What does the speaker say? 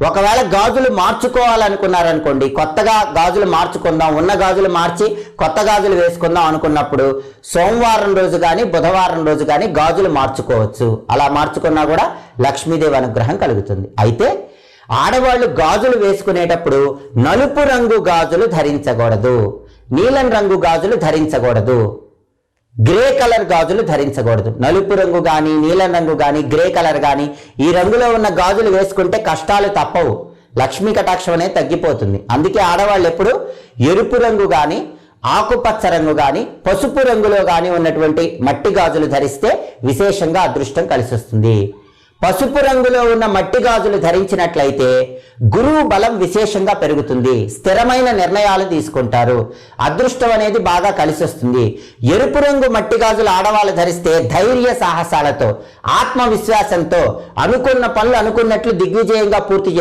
ఒకవేళ గాజులు మార్చుకోవాలనుకున్నారనుకోండి, కొత్తగా గాజులు మార్చుకుందాం, ఉన్న గాజులు మార్చి కొత్త గాజులు వేసుకుందాం అనుకున్నప్పుడు సోమవారం రోజు కానీ బుధవారం రోజు కానీ గాజులు మార్చుకోవచ్చు. అలా మార్చుకున్నా కూడా లక్ష్మీదేవి అనుగ్రహం కలుగుతుంది. అయితే ఆడవాళ్ళు గాజులు వేసుకునేటప్పుడు నలుపు రంగు గాజులు ధరించకూడదు, నీలం రంగు గాజులు ధరించకూడదు, గ్రే కలర్ గాజులు ధరించకూడదు. నలుపు రంగు కానీ నీలం రంగు కానీ గ్రే కలర్ కానీ ఈ రంగులో ఉన్న గాజులు వేసుకుంటే కష్టాలు తప్పవు, లక్ష్మీ కటాక్షం అనేది తగ్గిపోతుంది. అందుకే ఆడవాళ్ళు ఎప్పుడు ఎరుపు రంగు కానీ ఆకుపచ్చ రంగు కానీ పసుపు రంగులో కానీ ఉన్నటువంటి మట్టి గాజులు ధరిస్తే విశేషంగా అదృష్టం కలిసి వస్తుంది. పసుపు రంగులో ఉన్న మట్టి గాజులు ధరించినట్లయితే గురువు బలం విశేషంగా పెరుగుతుంది, స్థిరమైన నిర్ణయాలు తీసుకుంటారు, అదృష్టం అనేది బాగా కలిసి వస్తుంది. ఎరుపు రంగు మట్టి గాజులు ఆడవాళ్ళు ధరిస్తే ధైర్య సాహసాలతో ఆత్మవిశ్వాసంతో అనుకున్న పనులు అనుకున్నట్లు దిగ్విజయంగా పూర్తి